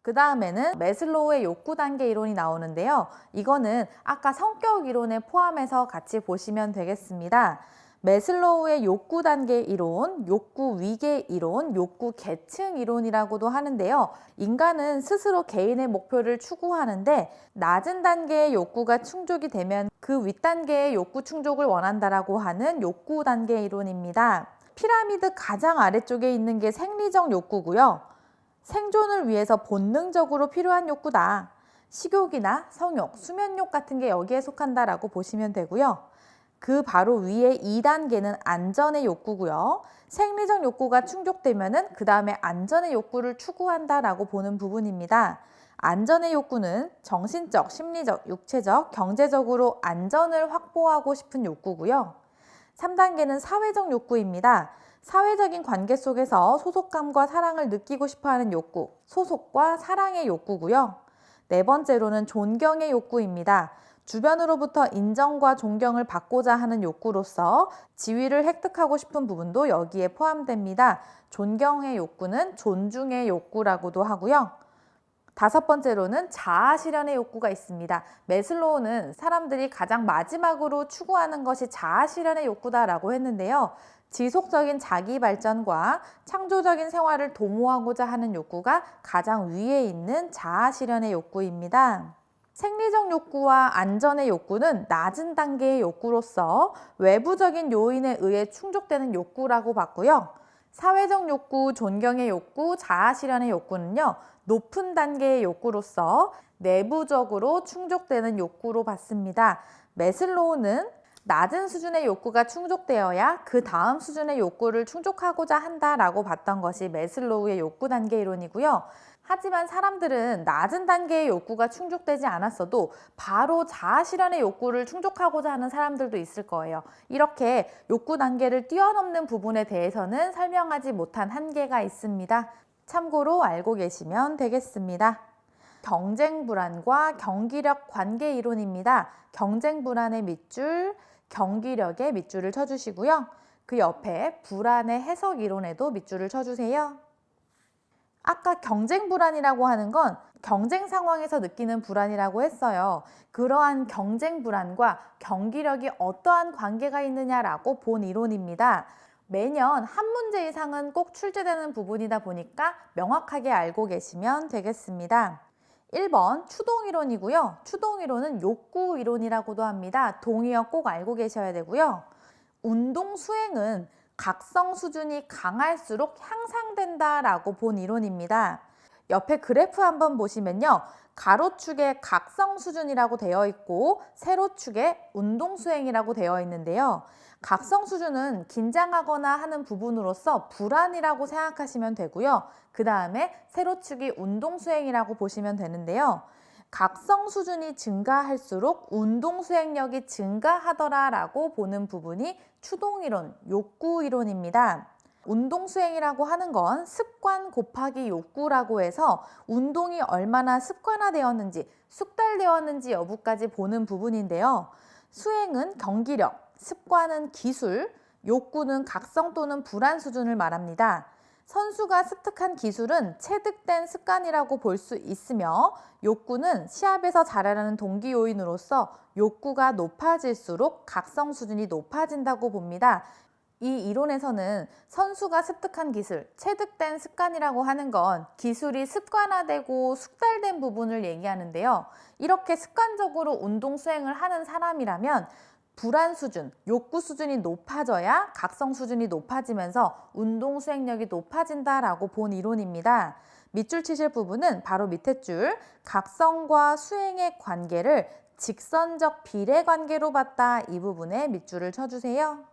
그 다음에는 매슬로우의 욕구 단계 이론이 나오는데요. 이거는 아까 성격 이론에 포함해서 같이 보시면 되겠습니다. 매슬로우의 욕구 단계 이론, 욕구 위계 이론, 욕구 계층 이론이라고도 하는데요. 인간은 스스로 개인의 목표를 추구하는데 낮은 단계의 욕구가 충족이 되면 그 윗단계의 욕구 충족을 원한다라고 하는 욕구 단계 이론입니다. 피라미드 가장 아래쪽에 있는 게 생리적 욕구고요. 생존을 위해서 본능적으로 필요한 욕구다. 식욕이나 성욕, 수면욕 같은 게 여기에 속한다라고 보시면 되고요. 그 바로 위에 2단계는 안전의 욕구고요. 생리적 욕구가 충족되면은 그 다음에 안전의 욕구를 추구한다라고 보는 부분입니다. 안전의 욕구는 정신적, 심리적, 육체적, 경제적으로 안전을 확보하고 싶은 욕구고요. 3단계는 사회적 욕구입니다. 사회적인 관계 속에서 소속감과 사랑을 느끼고 싶어하는 욕구, 소속과 사랑의 욕구고요. 네 번째로는 존경의 욕구입니다. 주변으로부터 인정과 존경을 받고자 하는 욕구로서 지위를 획득하고 싶은 부분도 여기에 포함됩니다. 존경의 욕구는 존중의 욕구라고도 하고요. 다섯 번째로는 자아 실현의 욕구가 있습니다. 매슬로우는 사람들이 가장 마지막으로 추구하는 것이 자아 실현의 욕구다라고 했는데요. 지속적인 자기 발전과 창조적인 생활을 도모하고자 하는 욕구가 가장 위에 있는 자아 실현의 욕구입니다. 생리적 욕구와 안전의 욕구는 낮은 단계의 욕구로서 외부적인 요인에 의해 충족되는 욕구라고 봤고요. 사회적 욕구, 존경의 욕구, 자아 실현의 욕구는요, 높은 단계의 욕구로서 내부적으로 충족되는 욕구로 봤습니다. 매슬로우는 낮은 수준의 욕구가 충족되어야 그 다음 수준의 욕구를 충족하고자 한다라고 봤던 것이 매슬로우의 욕구 단계 이론이고요. 하지만 사람들은 낮은 단계의 욕구가 충족되지 않았어도 바로 자아 실현의 욕구를 충족하고자 하는 사람들도 있을 거예요. 이렇게 욕구 단계를 뛰어넘는 부분에 대해서는 설명하지 못한 한계가 있습니다. 참고로 알고 계시면 되겠습니다. 경쟁 불안과 경기력 관계 이론입니다. 경쟁 불안의 밑줄, 경기력의 밑줄을 쳐주시고요. 그 옆에 불안의 해석 이론에도 밑줄을 쳐주세요. 아까 경쟁 불안이라고 하는 건 경쟁 상황에서 느끼는 불안이라고 했어요. 그러한 경쟁 불안과 경기력이 어떠한 관계가 있느냐라고 본 이론입니다. 매년 한 문제 이상은 꼭 출제되는 부분이다 보니까 명확하게 알고 계시면 되겠습니다. 1번 추동이론이고요. 추동이론은 욕구이론이라고도 합니다. 동의어 꼭 알고 계셔야 되고요. 운동 수행은 각성 수준이 강할수록 향상된다라고 본 이론입니다. 옆에 그래프 한번 보시면요. 가로축에 각성 수준이라고 되어 있고 세로축에 운동 수행이라고 되어 있는데요. 각성 수준은 긴장하거나 하는 부분으로서 불안이라고 생각하시면 되고요. 그 다음에 세로축이 운동 수행이라고 보시면 되는데요. 각성 수준이 증가할수록 운동 수행력이 증가하더라라고 보는 부분이 추동이론, 욕구이론입니다. 운동 수행이라고 하는 건 습관 곱하기 욕구라고 해서 운동이 얼마나 습관화되었는지, 숙달되었는지 여부까지 보는 부분인데요. 수행은 경기력, 습관은 기술, 욕구는 각성 또는 불안 수준을 말합니다. 선수가 습득한 기술은 체득된 습관이라고 볼 수 있으며 욕구는 시합에서 잘하는 동기 요인으로서 욕구가 높아질수록 각성 수준이 높아진다고 봅니다. 이 이론에서는 선수가 습득한 기술, 체득된 습관이라고 하는 건 기술이 습관화되고 숙달된 부분을 얘기하는데요. 이렇게 습관적으로 운동 수행을 하는 사람이라면 불안 수준, 욕구 수준이 높아져야 각성 수준이 높아지면서 운동 수행력이 높아진다라고 본 이론입니다. 밑줄 치실 부분은 바로 밑에 줄, 각성과 수행의 관계를 직선적 비례 관계로 봤다. 이 부분에 밑줄을 쳐주세요.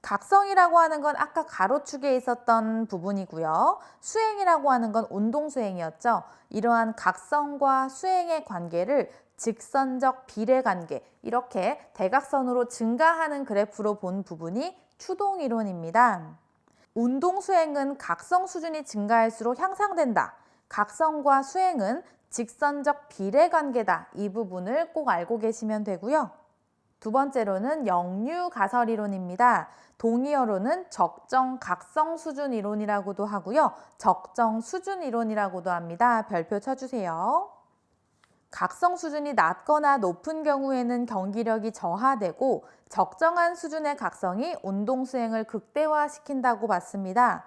각성이라고 하는 건 아까 가로축에 있었던 부분이고요. 수행이라고 하는 건 운동 수행이었죠. 이러한 각성과 수행의 관계를 직선적 비례관계, 이렇게 대각선으로 증가하는 그래프로 본 부분이 추동이론입니다. 운동 수행은 각성 수준이 증가할수록 향상된다. 각성과 수행은 직선적 비례관계다. 이 부분을 꼭 알고 계시면 되고요. 두 번째로는 역류 가설 이론입니다. 동의어로는 적정 각성 수준 이론이라고도 하고요. 적정 수준 이론이라고도 합니다. 별표 쳐주세요. 각성 수준이 낮거나 높은 경우에는 경기력이 저하되고 적정한 수준의 각성이 운동 수행을 극대화시킨다고 봤습니다.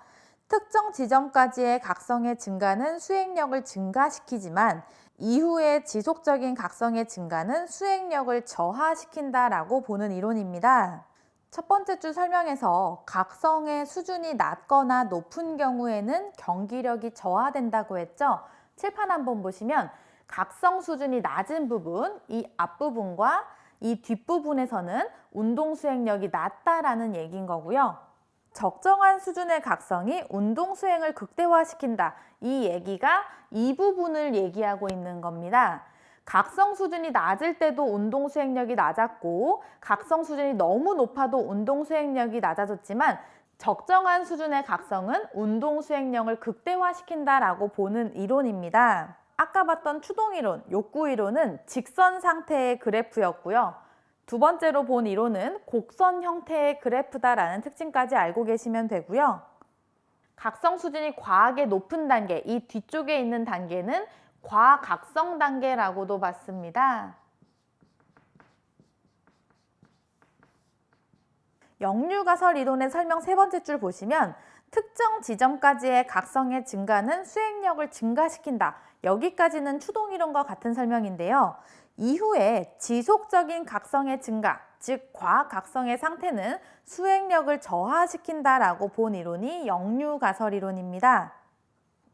특정 지점까지의 각성의 증가는 수행력을 증가시키지만 이후의 지속적인 각성의 증가는 수행력을 저하시킨다라고 보는 이론입니다. 첫 번째 줄 설명에서 각성의 수준이 낮거나 높은 경우에는 경기력이 저하된다고 했죠. 칠판 한번 보시면 각성 수준이 낮은 부분, 이 앞부분과 이 뒷부분에서는 운동 수행력이 낮다라는 얘기인 거고요. 적정한 수준의 각성이 운동 수행을 극대화시킨다. 이 얘기가 이 부분을 얘기하고 있는 겁니다. 각성 수준이 낮을 때도 운동 수행력이 낮았고 각성 수준이 너무 높아도 운동 수행력이 낮아졌지만 적정한 수준의 각성은 운동 수행력을 극대화시킨다라고 보는 이론입니다. 아까 봤던 추동이론, 욕구이론은 직선 상태의 그래프였고요. 두 번째로 본 이론은 곡선 형태의 그래프다라는 특징까지 알고 계시면 되고요. 각성 수준이 과하게 높은 단계, 이 뒤쪽에 있는 단계는 과각성 단계라고도 봤습니다. 역류가설 이론의 설명 세 번째 줄 보시면 특정 지점까지의 각성의 증가는 수행력을 증가시킨다. 여기까지는 추동이론과 같은 설명인데요. 이후에 지속적인 각성의 증가, 즉 과각성의 상태는 수행력을 저하시킨다라고 본 이론이 역류가설 이론입니다.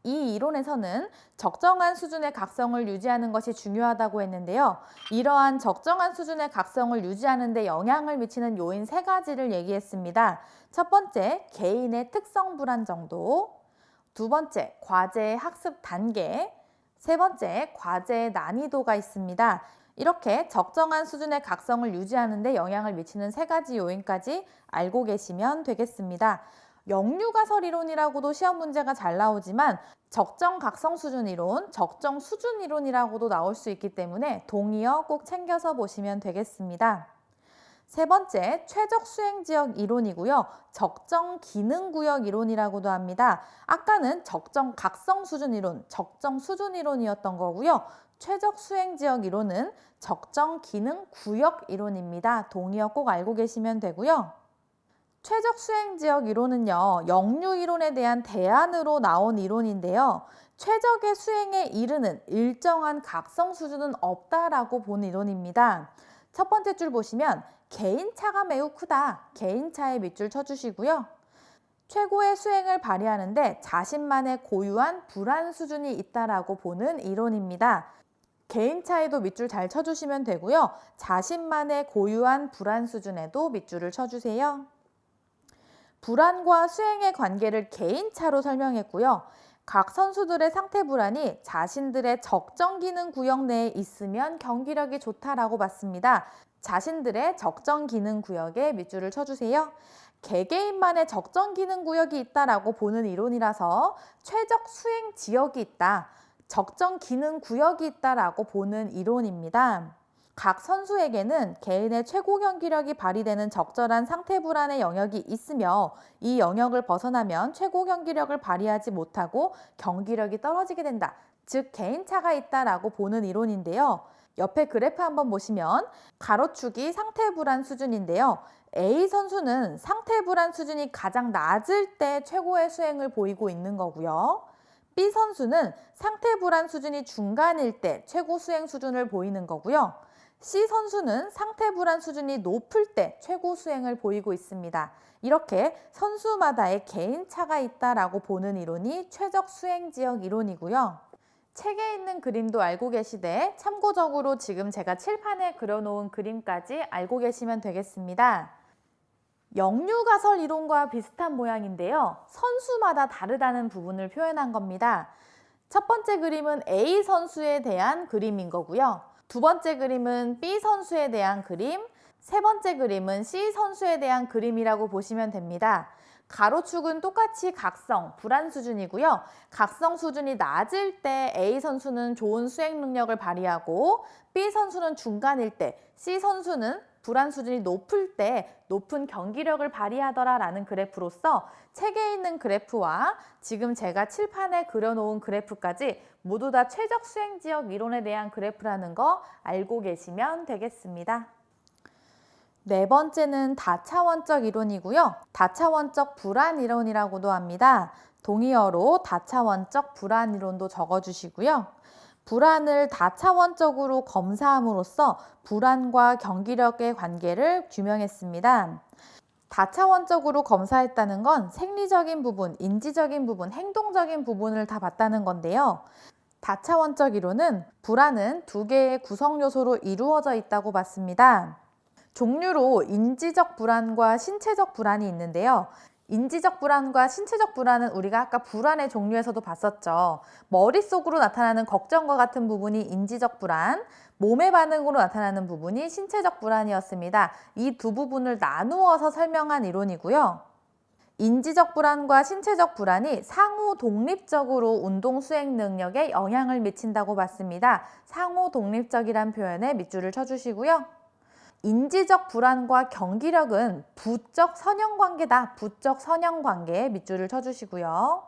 이 이론에서는 적정한 수준의 각성을 유지하는 것이 중요하다고 했는데요. 이러한 적정한 수준의 각성을 유지하는 데 영향을 미치는 요인 세 가지를 얘기했습니다. 첫 번째, 개인의 특성 불안 정도. 두 번째, 과제의 학습 단계. 세 번째, 과제의 난이도가 있습니다. 이렇게 적정한 수준의 각성을 유지하는 데 영향을 미치는 세 가지 요인까지 알고 계시면 되겠습니다. 역류가설 이론이라고도 시험 문제가 잘 나오지만 적정 각성 수준 이론, 적정 수준 이론이라고도 나올 수 있기 때문에 동의어 꼭 챙겨서 보시면 되겠습니다. 세 번째, 최적 수행 지역 이론이고요. 적정 기능 구역 이론이라고도 합니다. 아까는 적정 각성 수준 이론, 적정 수준 이론이었던 거고요. 최적 수행 지역 이론은 적정 기능 구역 이론입니다. 동의어 꼭 알고 계시면 되고요. 최적 수행 지역 이론은요, 역류 이론에 대한 대안으로 나온 이론인데요. 최적의 수행에 이르는 일정한 각성 수준은 없다라고 본 이론입니다. 첫 번째 줄 보시면 개인차가 매우 크다. 개인차에 밑줄 쳐주시고요. 최고의 수행을 발휘하는데 자신만의 고유한 불안 수준이 있다라고 보는 이론입니다. 개인차에도 밑줄 잘 쳐주시면 되고요. 자신만의 고유한 불안 수준에도 밑줄을 쳐주세요. 불안과 수행의 관계를 개인차로 설명했고요. 각 선수들의 상태 불안이 자신들의 적정 기능 구역 내에 있으면 경기력이 좋다라고 봤습니다. 자신들의 적정 기능 구역에 밑줄을 쳐주세요. 개개인만의 적정 기능 구역이 있다라고 보는 이론이라서 최적 수행 지역이 있다, 적정 기능 구역이 있다라고 보는 이론입니다. 각 선수에게는 개인의 최고 경기력이 발휘되는 적절한 상태 불안의 영역이 있으며 이 영역을 벗어나면 최고 경기력을 발휘하지 못하고 경기력이 떨어지게 된다. 즉 개인차가 있다라고 보는 이론인데요. 옆에 그래프 한번 보시면 가로축이 상태 불안 수준인데요. A 선수는 상태 불안 수준이 가장 낮을 때 최고의 수행을 보이고 있는 거고요. B 선수는 상태 불안 수준이 중간일 때 최고 수행 수준을 보이는 거고요. C 선수는 상태 불안 수준이 높을 때 최고 수행을 보이고 있습니다. 이렇게 선수마다의 개인차가 있다라고 보는 이론이 최적 수행 지역 이론이고요. 책에 있는 그림도 알고 계시되 참고적으로 지금 제가 칠판에 그려놓은 그림까지 알고 계시면 되겠습니다. 역류가설 이론과 비슷한 모양인데요. 선수마다 다르다는 부분을 표현한 겁니다. 첫 번째 그림은 A 선수에 대한 그림인 거고요. 두 번째 그림은 B 선수에 대한 그림, 세 번째 그림은 C 선수에 대한 그림이라고 보시면 됩니다. 가로축은 똑같이 각성, 불안 수준이고요. 각성 수준이 낮을 때 A 선수는 좋은 수행 능력을 발휘하고 B 선수는 중간일 때 C 선수는 불안 수준이 높을 때 높은 경기력을 발휘하더라라는 그래프로서 책에 있는 그래프와 지금 제가 칠판에 그려놓은 그래프까지 모두 다 최적 수행 지역 이론에 대한 그래프라는 거 알고 계시면 되겠습니다. 네 번째는 다차원적 이론이고요. 다차원적 불안 이론이라고도 합니다. 동의어로 다차원적 불안 이론도 적어주시고요. 불안을 다차원적으로 검사함으로써 불안과 경기력의 관계를 규명했습니다. 다차원적으로 검사했다는 건 생리적인 부분, 인지적인 부분, 행동적인 부분을 다 봤다는 건데요. 다차원적 이론은 불안은 두 개의 구성 요소로 이루어져 있다고 봤습니다. 종류로 인지적 불안과 신체적 불안이 있는데요. 인지적 불안과 신체적 불안은 우리가 아까 불안의 종류에서도 봤었죠. 머릿속으로 나타나는 걱정과 같은 부분이 인지적 불안, 몸의 반응으로 나타나는 부분이 신체적 불안이었습니다. 이 두 부분을 나누어서 설명한 이론이고요. 인지적 불안과 신체적 불안이 상호 독립적으로 운동 수행 능력에 영향을 미친다고 봤습니다. 상호 독립적이란 표현에 밑줄을 쳐주시고요. 인지적 불안과 경기력은 부적 선형관계다. 부적 선형관계에 밑줄을 쳐주시고요.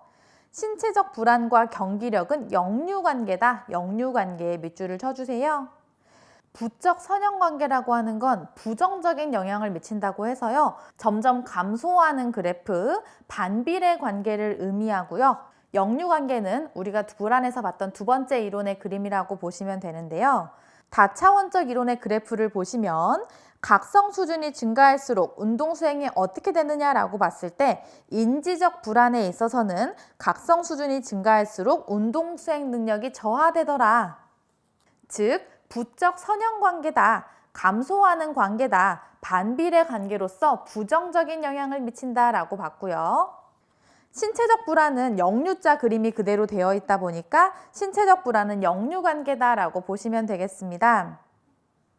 신체적 불안과 경기력은 역류관계다. 역류관계에 밑줄을 쳐주세요. 부적 선형관계라고 하는 건 부정적인 영향을 미친다고 해서요. 점점 감소하는 그래프, 반비례 관계를 의미하고요. 역류관계는 우리가 불안에서 봤던 두 번째 이론의 그림이라고 보시면 되는데요. 다차원적 이론의 그래프를 보시면 각성 수준이 증가할수록 운동 수행이 어떻게 되느냐라고 봤을 때 인지적 불안에 있어서는 각성 수준이 증가할수록 운동 수행 능력이 저하되더라. 즉, 부적 선형관계다, 감소하는 관계다, 반비례 관계로서 부정적인 영향을 미친다라고 봤고요. 신체적 불안은 역류자 그림이 그대로 되어 있다 보니까 신체적 불안은 역류관계다라고 보시면 되겠습니다.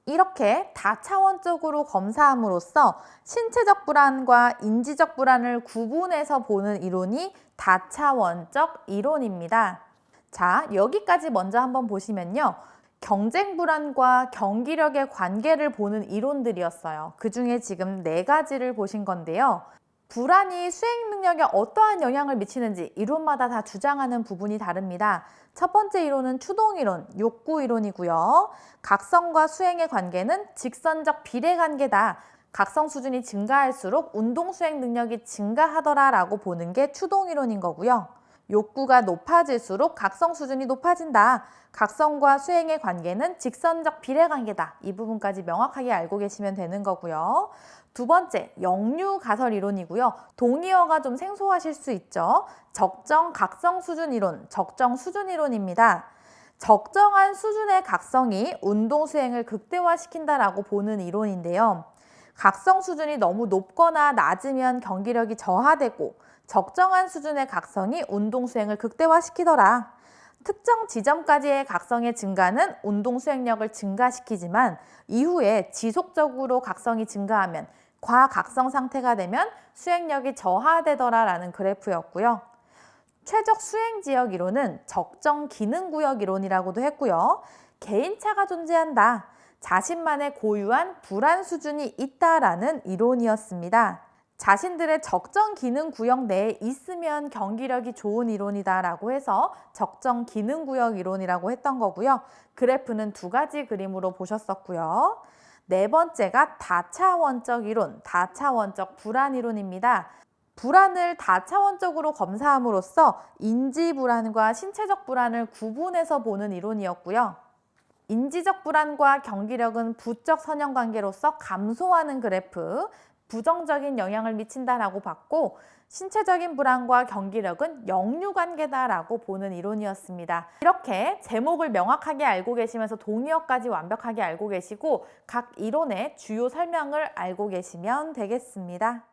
이렇게 다차원적으로 검사함으로써 신체적 불안과 인지적 불안을 구분해서 보는 이론이 다차원적 이론입니다. 자, 여기까지 먼저 한번 보시면요. 경쟁 불안과 경기력의 관계를 보는 이론들이었어요. 그 중에 지금 4가지를 보신 건데요. 불안이 수행 능력에 어떠한 영향을 미치는지 이론마다 다 주장하는 부분이 다릅니다. 첫 번째 이론은 추동이론, 욕구이론이고요. 각성과 수행의 관계는 직선적 비례관계다. 각성 수준이 증가할수록 운동 수행 능력이 증가하더라라고 보는 게 추동이론인 거고요. 욕구가 높아질수록 각성 수준이 높아진다. 각성과 수행의 관계는 직선적 비례관계다. 이 부분까지 명확하게 알고 계시면 되는 거고요. 두 번째, 역류 가설 이론이고요. 동의어가 좀 생소하실 수 있죠. 적정 각성 수준 이론, 적정 수준 이론입니다. 적정한 수준의 각성이 운동 수행을 극대화시킨다라고 보는 이론인데요. 각성 수준이 너무 높거나 낮으면 경기력이 저하되고 적정한 수준의 각성이 운동 수행을 극대화시키더라. 특정 지점까지의 각성의 증가는 운동 수행력을 증가시키지만 이후에 지속적으로 각성이 증가하면 과각성 상태가 되면 수행력이 저하되더라라는 그래프였고요. 최적 수행 지역 이론은 적정 기능 구역 이론이라고도 했고요. 개인차가 존재한다. 자신만의 고유한 불안 수준이 있다라는 이론이었습니다. 자신들의 적정 기능 구역 내에 있으면 경기력이 좋은 이론이다라고 해서 적정 기능 구역 이론이라고 했던 거고요. 그래프는 2가지 그림으로 보셨었고요. 네 번째가 다차원적 이론, 다차원적 불안 이론입니다. 불안을 다차원적으로 검사함으로써 인지 불안과 신체적 불안을 구분해서 보는 이론이었고요. 인지적 불안과 경기력은 부적 선형관계로서 감소하는 그래프, 부정적인 영향을 미친다라고 봤고 신체적인 불안과 경기력은 역류관계다라고 보는 이론이었습니다. 이렇게 제목을 명확하게 알고 계시면서 동의어까지 완벽하게 알고 계시고 각 이론의 주요 설명을 알고 계시면 되겠습니다.